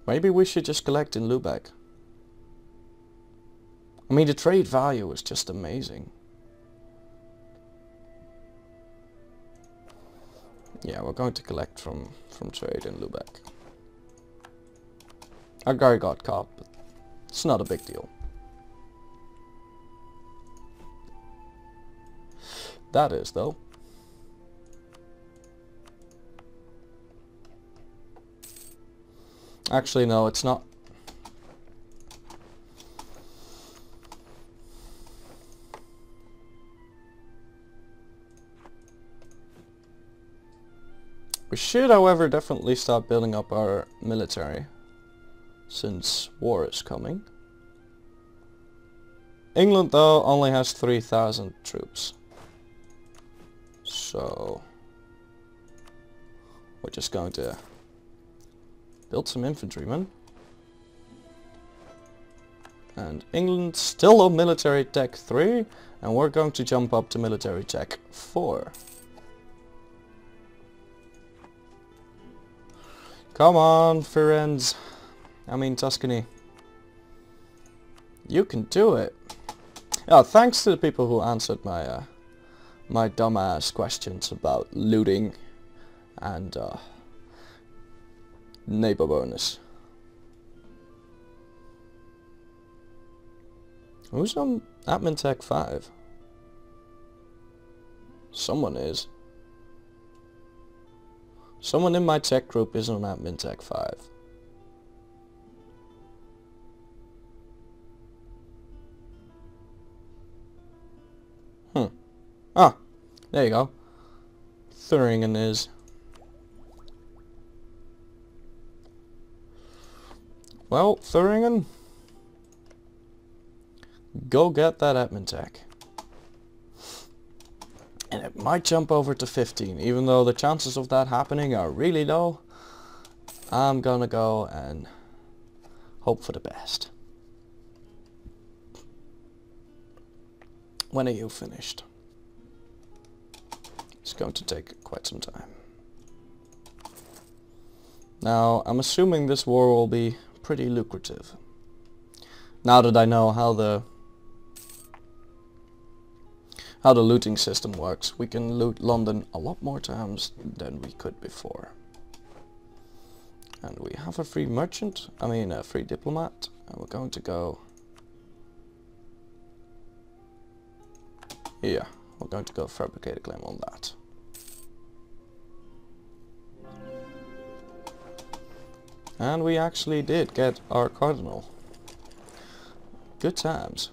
Maybe we should just collect in Lubeck. I mean, the trade value is just amazing. Yeah, we're going to collect from trade in Lubeck. Our guy got caught, but it's not a big deal. That is, though. Actually, no, it's not. We should, however, definitely start building up our military, since war is coming. England, though, only has 3,000 troops. So we're just going to build some infantrymen. And England still on military tech 3, and we're going to jump up to military tech 4. Come on, Firenze. I mean Tuscany. You can do it. Oh, thanks to the people who answered my my dumbass questions about looting and neighbor bonus. Who's on admin tech 5? Someone is. Someone in my tech group is on admin tech 5. Ah, there you go. Thuringen is. Well, Thuringen, go get that admin tech. And it might jump over to 15, even though the chances of that happening are really low. I'm gonna go and hope for the best. When are you finished? It's going to take quite some time. Now, I'm assuming this war will be pretty lucrative. Now that I know how the looting system works, we can loot London a lot more times than we could before. And we have a free merchant, a free diplomat, and we're going to go here. We're going to go fabricate a claim on that. And we actually did get our cardinal. Good times.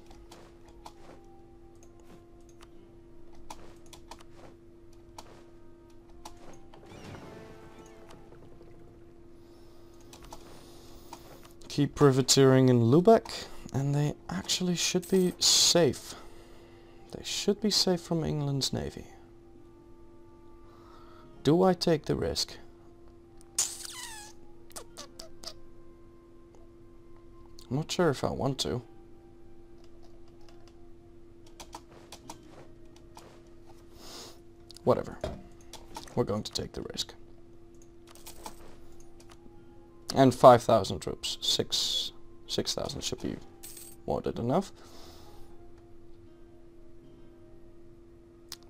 Keep privateering in Lubeck, and they actually should be safe. They should be safe from England's navy. Do I take the risk? I'm not sure if I want to. Whatever. We're going to take the risk. And 5,000 troops. 6,000 should be more than enough.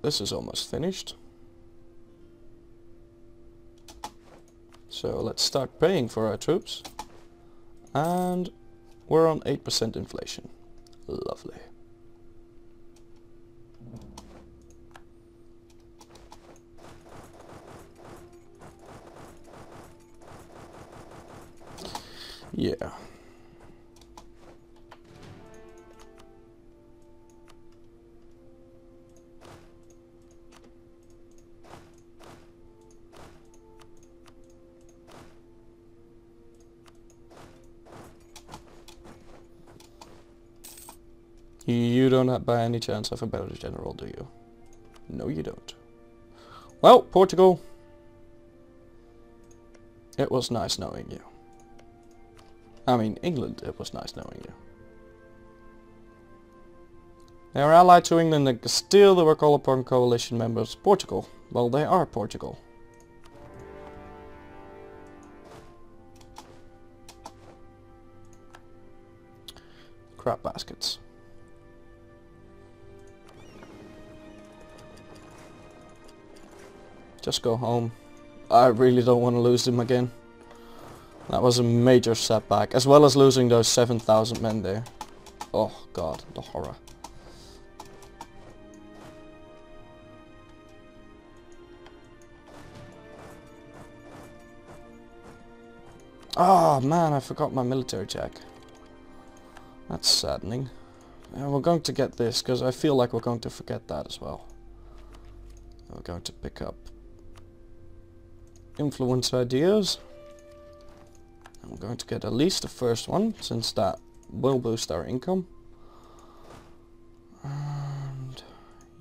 This is almost finished. So let's start paying for our troops. And we're on 8% inflation. Lovely. Yeah. You don't by any chance have a better general, do you? No, you don't. Well, Portugal, it was nice knowing you. I mean, England, it was nice knowing you. They are allied to England and Castile, they were called upon coalition members. Portugal, well, they are Portugal. scrap baskets. Just go home. I really don't want to lose him again. That was a major setback, as well as losing those 7,000 men there. Oh god, the horror. Oh man, I forgot my military jack. That's saddening. We're going to get this, because I feel like we're going to forget that as well. We're going to pick up influence ideas. And we're going to get at least the first one, since that will boost our income. And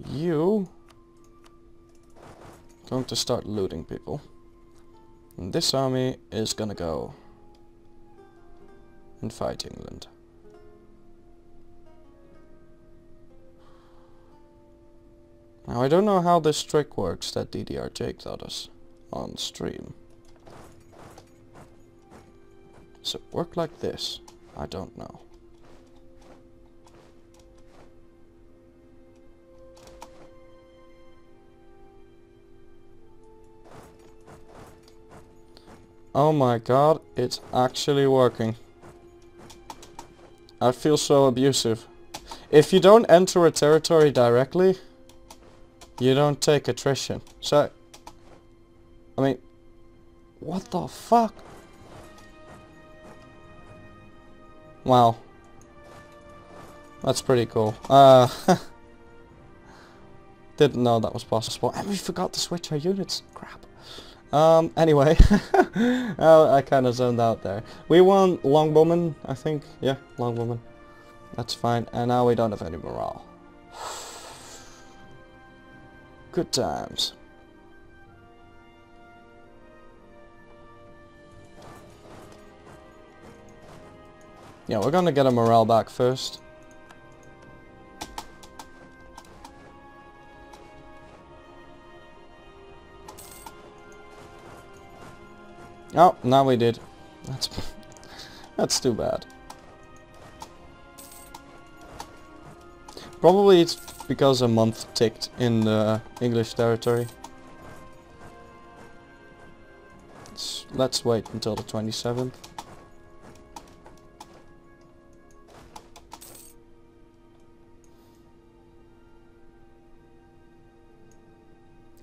you going to start looting people. And this army is gonna go and fight England. Now I don't know how this trick works that DDRjake taught us on stream. Does it work like this? I don't know. Oh my god, it's actually working. I feel so abusive. If you don't enter a territory directly, you don't take attrition. So, I mean, what the fuck? Wow. That's pretty cool. Didn't know that was possible. And we forgot to switch our units. Crap. Anyway. I kinda zoned out there. We won Longbowman, I think. Yeah, Longbowman. That's fine. And now we don't have any morale. Good times. Yeah, we're gonna get a morale back first. Oh, now we did. That's too bad. Probably it's because a month ticked in the English territory. Let's wait until the 27th.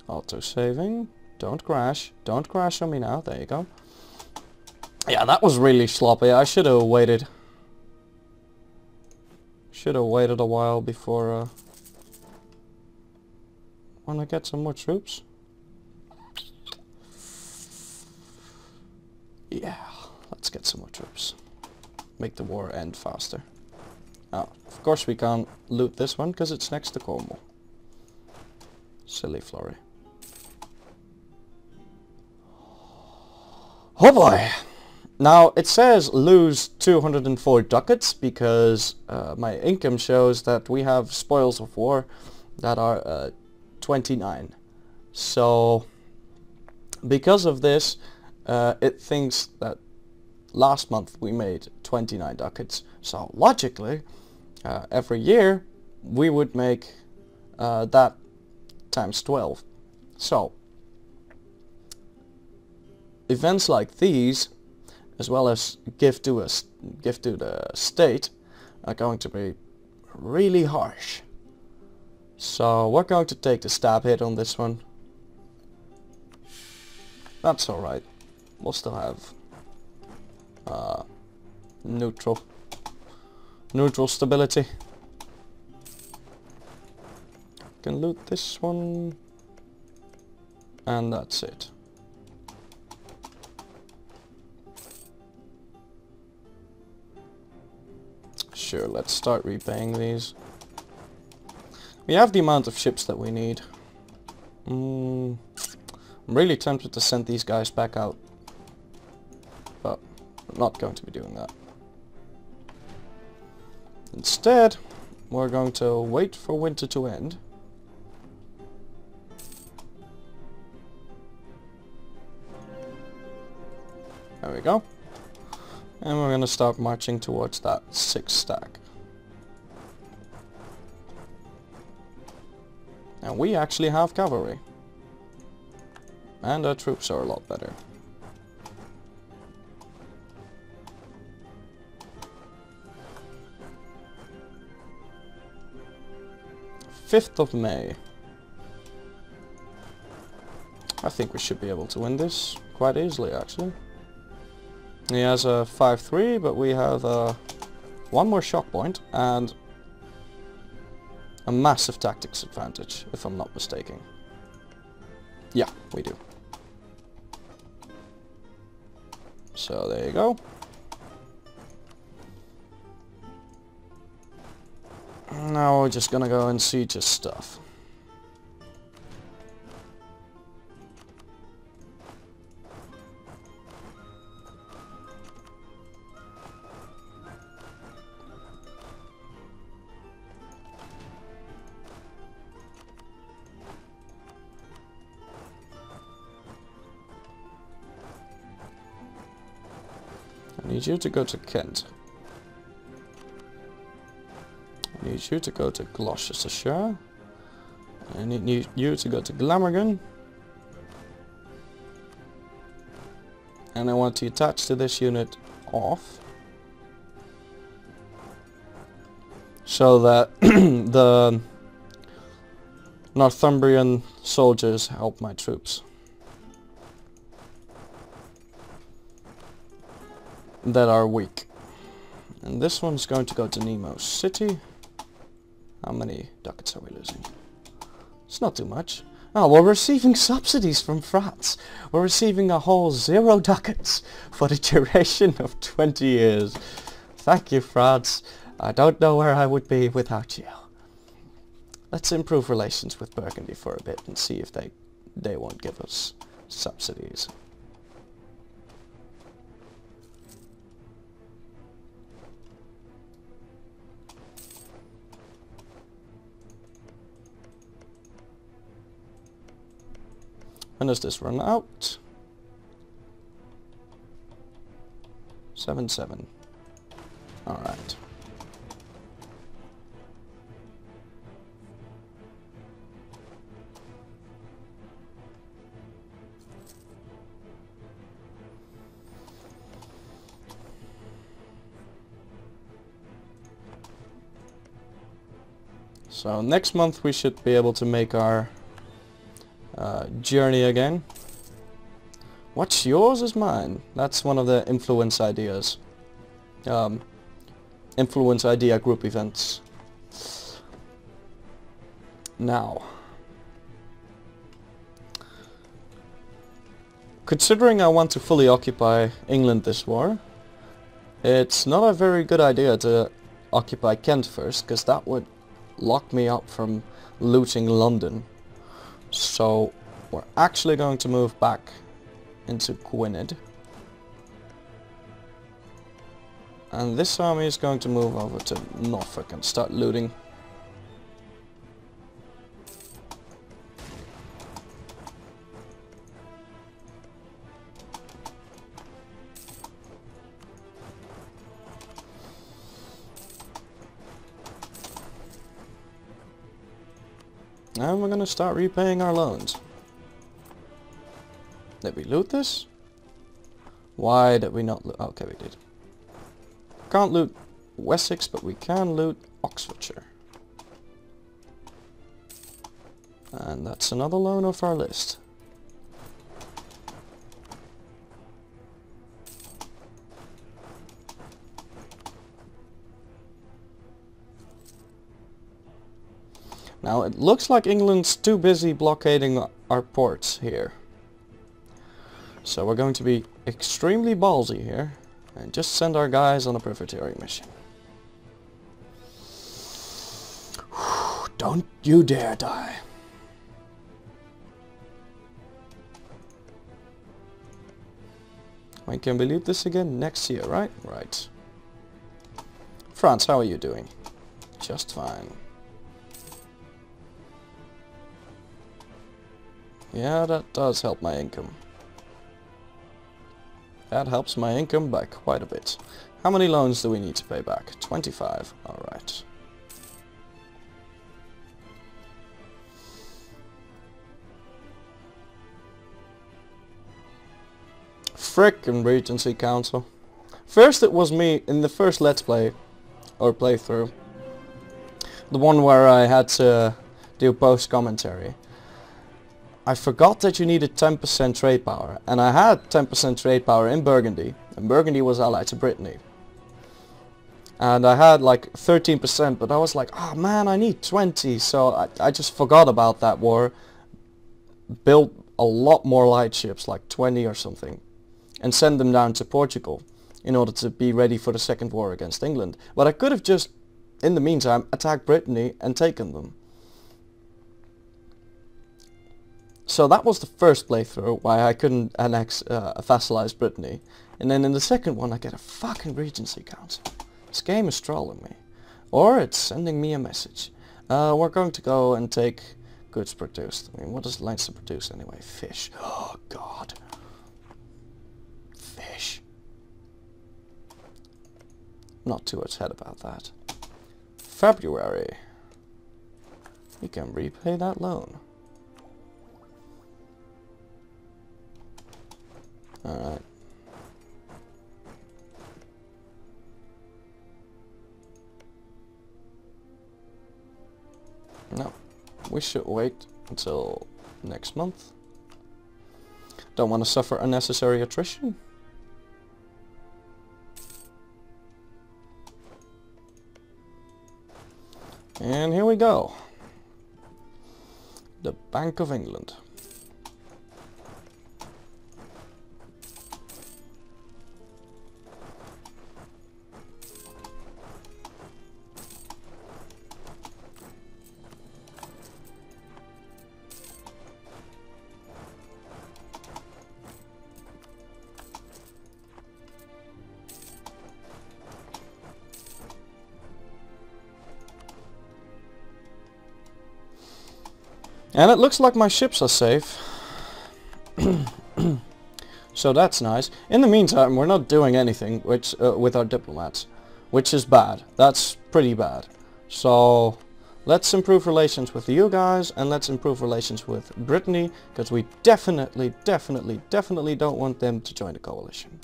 Auto saving. Don't crash. Don't crash on me now. There you go. Yeah, that was really sloppy. I should have waited. Should have waited a while before when I get some more troops. Yeah, let's get some more troops. Make the war end faster. Oh, of course we can't loot this one because it's next to Cornwall. Silly Florry. Oh boy! Now it says lose 204 ducats because my income shows that we have spoils of war that are 29. So because of this it thinks that last month we made 29 ducats. So logically every year we would make that times 12. So events like these, as well as gift to the state, are going to be really harsh. So we're going to take the stab hit on this one. That's alright. We'll still have neutral stability. Can loot this one, and that's it. Sure, let's start repaying these. We have the amount of ships that we need. I'm really tempted to send these guys back out, but I'm not going to be doing that. Instead, we're going to wait for winter to end. There we go. And we're going to start marching towards that 6 stack. And we actually have cavalry. And our troops are a lot better. 5th of May. I think we should be able to win this quite easily, actually. He has a 5-3, but we have one more shock point and a massive tactics advantage, if I'm not mistaken. Yeah, we do. So there you go. Now we're just gonna go and siege his stuff. I need you to go to Kent. I need you to go to Gloucestershire. I need you to go to Glamorgan. And I want to attach to this unit off. So that the Northumbrian soldiers help my troops. That are weak. And this one's going to go to Nemo City. How many ducats are we losing? It's not too much. Oh, we're receiving subsidies from France. We're receiving a whole 0 ducats for the duration of 20 years. Thank you, France. I don't know where I would be without you. Let's improve relations with Burgundy for a bit and see if they won't give us subsidies. When does this run out? 7-7. Alright. So next month we should be able to make our journey again. What's yours is mine. That's one of the influence ideas. Influence idea group events. Now, considering I want to fully occupy England this war, it's not a very good idea to occupy Kent first, because that would lock me up from looting London. So we're actually going to move back into Gwynedd. And this army is going to move over to Norfolk and start looting. And we're gonna start repaying our loans. Did we loot this? Why did we not loot? Okay, we did. Can't loot Wessex, but we can loot Oxfordshire. And that's another loan off our list. Now it looks like England's too busy blockading our ports here. So we're going to be extremely ballsy here and just send our guys on a privateering mission. Don't you dare die. When can we loot this again? Next year, right? Right. France, how are you doing? Just fine. Yeah, that does help my income. That helps my income by quite a bit. How many loans do we need to pay back? 25. Alright. Frickin' Regency Council. First it was me in the first Let's Play, or playthrough. The one where I had to do post-commentary. I forgot that you needed 10% trade power, and I had 10% trade power in Burgundy, and Burgundy was allied to Brittany. And I had like 13%, but I was like, oh man, I need 20, so I just forgot about that war, built a lot more light ships, like 20 or something, and sent them down to Portugal in order to be ready for the second war against England. But I could have just, in the meantime, attacked Brittany and taken them. So that was the first playthrough why I couldn't annex vassalize Brittany. And then in the second one I get a fucking Regency Council. This game is trolling me. Or it's sending me a message. We're going to go and take goods produced. I mean, what does Leinster produce anyway? Fish. Oh god. Fish. Not too upset about that. February. You can repay that loan. Alright. No, we should wait until next month. Don't want to suffer unnecessary attrition. And here we go. The Bank of England. And it looks like my ships are safe. So that's nice. In the meantime, we're not doing anything which with our diplomats, which is bad. That's pretty bad. So let's improve relations with you guys, and let's improve relations with Brittany, because we definitely don't want them to join the coalition.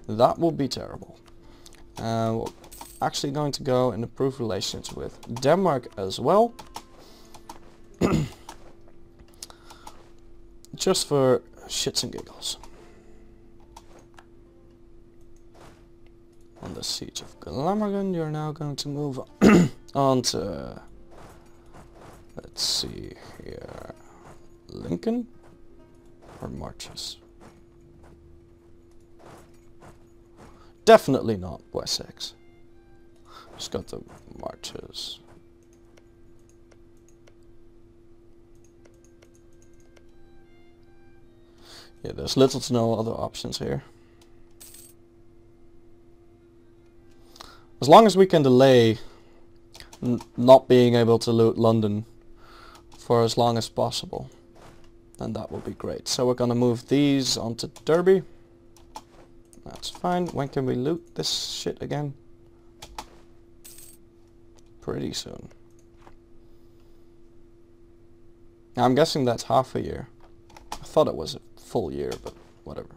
That will be terrible. We're actually going to go and improve relations with Denmark as well. Just for shits and giggles. On the siege of Glamorgan, you're now going to move on to, let's see here, Lincoln or Marches? Definitely not Wessex. Just got the Marches. Yeah, there's little to no other options here. As long as we can delay not being able to loot London for as long as possible, then that will be great. So we're gonna move these onto Derby. That's fine. When can we loot this shit again? Pretty soon. Now, I'm guessing that's half a year. I thought it was a full year, but whatever.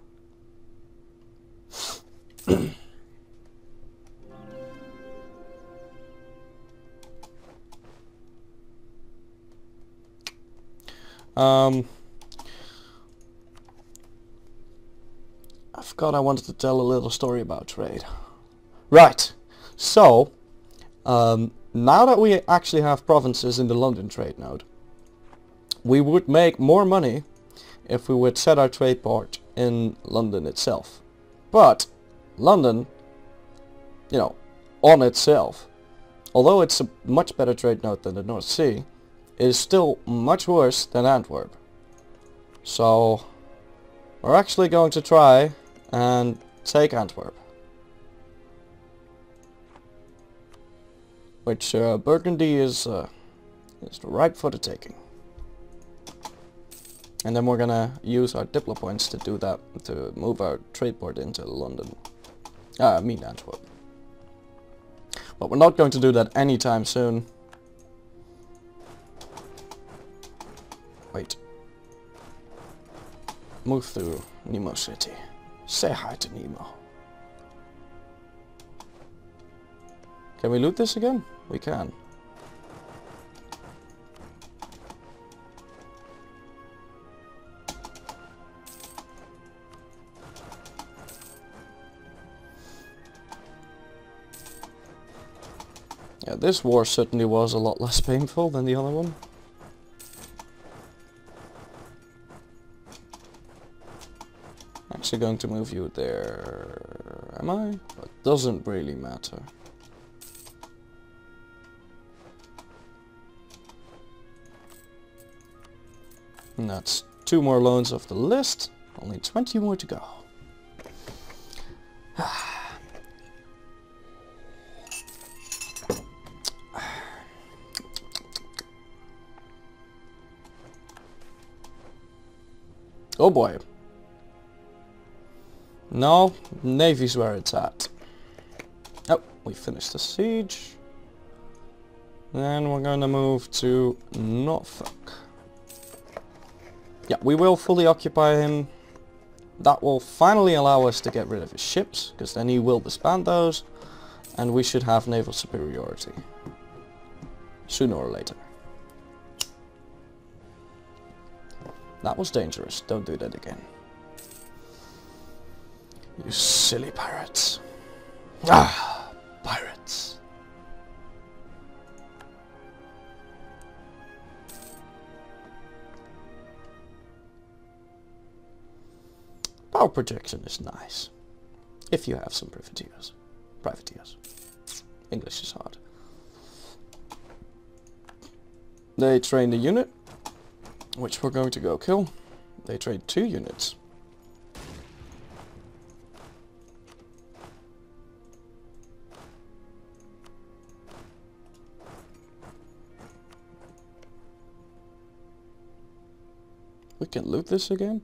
I forgot I wanted to tell a little story about trade. Right, so now that we actually have provinces in the London trade node, we would make more money if we would set our trade port in London itself. But London, you know, on itself, although it's a much better trade node than the North Sea, is still much worse than Antwerp. So we're actually going to try and take Antwerp, which Burgundy is ripe for the taking. And then we're gonna use our diplo points to do that, to move our trade port into London. I mean Antwerp. But we're not going to do that anytime soon. Wait. Move through Nemo City. Say hi to Nemo. Can we loot this again? We can. Yeah, this war certainly was a lot less painful than the other one. Actually going to move you there. Am I? It doesn't really matter. And that's 2 more loans off the list. Only 20 more to go. Oh boy. No, Navy's where it's at. Oh, we finished the siege. Then we're gonna move to Norfolk. Yeah, we will fully occupy him. That will finally allow us to get rid of his ships, because then he will disband those, and we should have naval superiority. Sooner or later. That was dangerous. Don't do that again. You silly pirates. Ah, pirates. Power projection is nice. If you have some privateers. Privateers. English is hard. They trained a unit, which we're going to go kill. They trained 2 units. We can loot this again.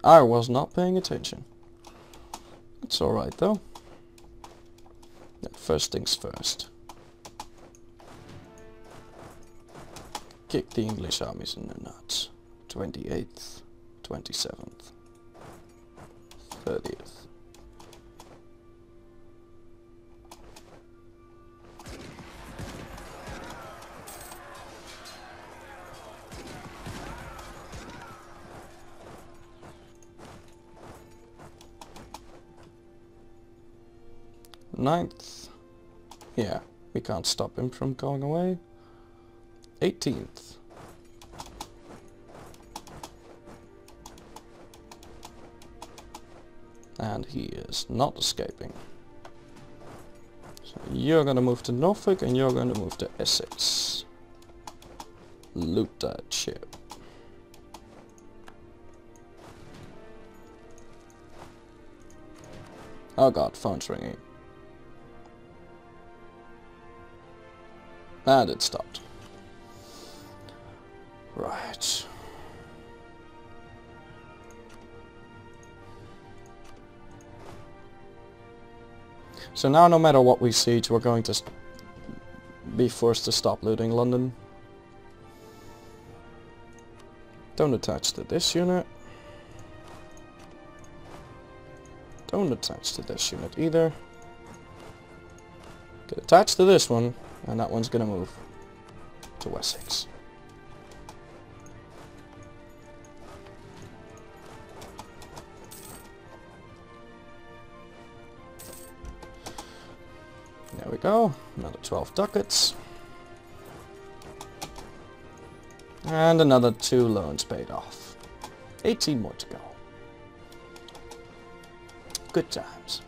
I was not paying attention. It's alright though. Yeah, first things first. Kick the English armies in the nuts. 28th, 27th, 30th. Ninth. Yeah, we can't stop him from going away. 18th. And he is not escaping. So you're gonna move to Norfolk and you're gonna move to Essex. Loot that ship. Oh god, phone's ringing. And it stopped. Right. So now no matter what we siege, we're going to be forced to stop looting London. Don't attach to this unit. Don't attach to this unit either. Get attached to this one, and that one's gonna move to Wessex. There we go, another 12 ducats. And another 2 loans paid off. 18 more to go. Good times.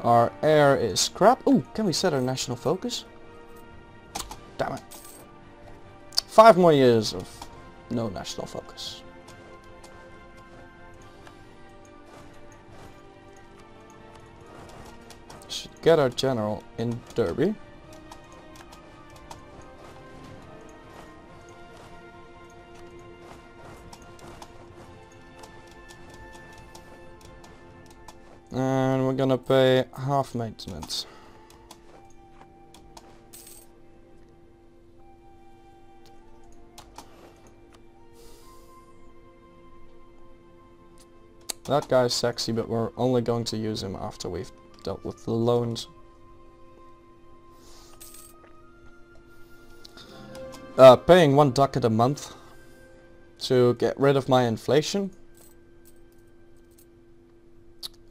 Our air is crap. Ooh, can we set our national focus? Damn it. 5 more years of no national focus. Should get our general in Derby. And we're gonna pay half maintenance. That guy's sexy, but we're only going to use him after we've dealt with the loans. Paying 1 ducat a month to get rid of my inflation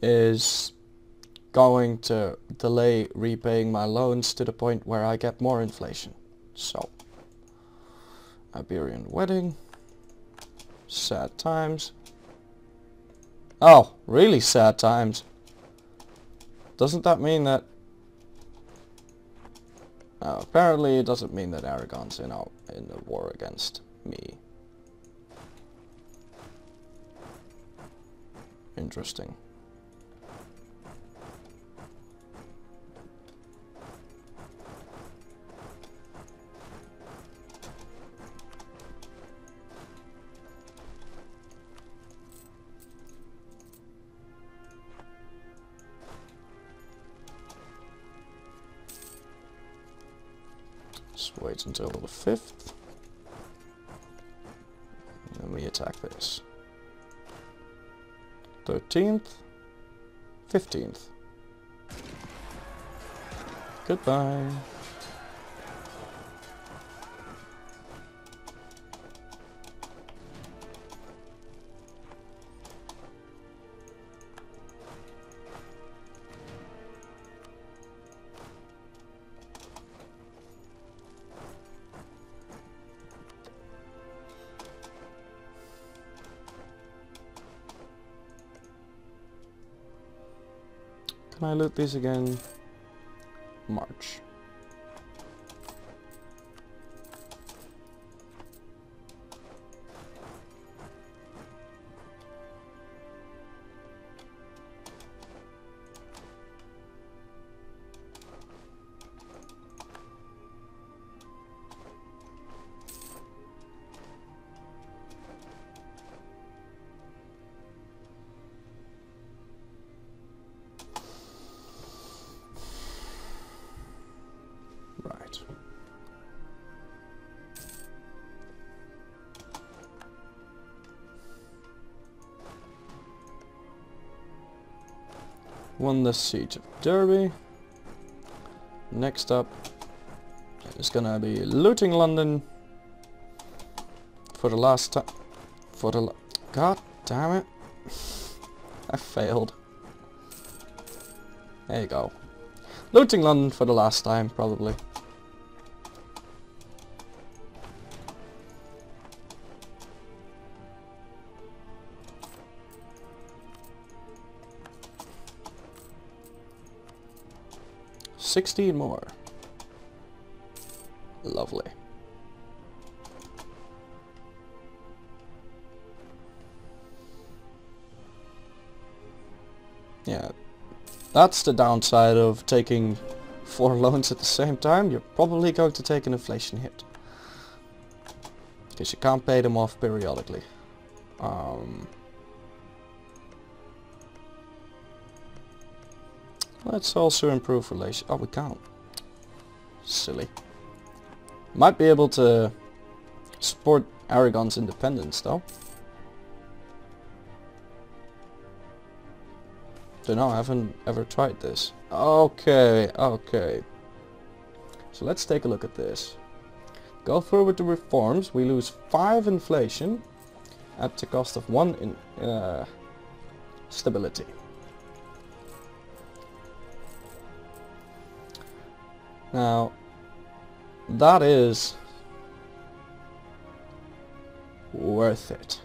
is going to delay repaying my loans to the point where I get more inflation. So, Iberian wedding, sad times. Oh, really sad times. Doesn't that mean that... apparently it doesn't mean that Aragon's in the war against me. Interesting. Let's wait until the 5th. And then we attack this. 13th. 15th. Goodbye. Can I loot these again? March. Right. Won the Siege of Derby. Next up is gonna be looting London for the last time. God damn it! I failed. There you go. Looting London for the last time, probably. $16 more. Lovely. Yeah, that's the downside of taking 4 loans at the same time. You're probably going to take an inflation hit, because you can't pay them off periodically. Let's also improve relations. Oh, we can't. Silly. Might be able to support Aragon's independence though. Don't know, I haven't ever tried this. Okay, okay. So let's take a look at this. Go through with the reforms. We lose 5 inflation at the cost of 1 in stability. Now, that is worth it.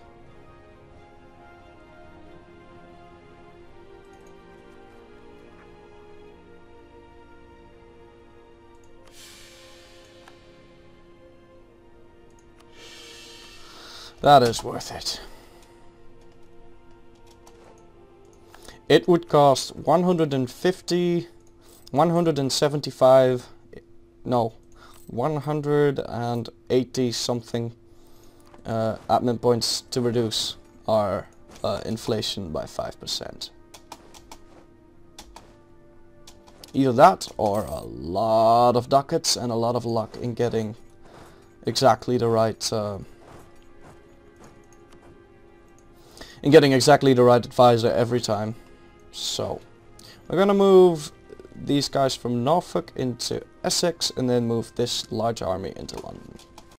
That is worth it. It would cost 150, 175, no, 180 something admin points to reduce our inflation by 5%. Either that or a lot of ducats and a lot of luck in getting exactly the right in getting exactly the right advisor every time. So we're gonna move these guys from Norfolk into Essex and then move this large army into London.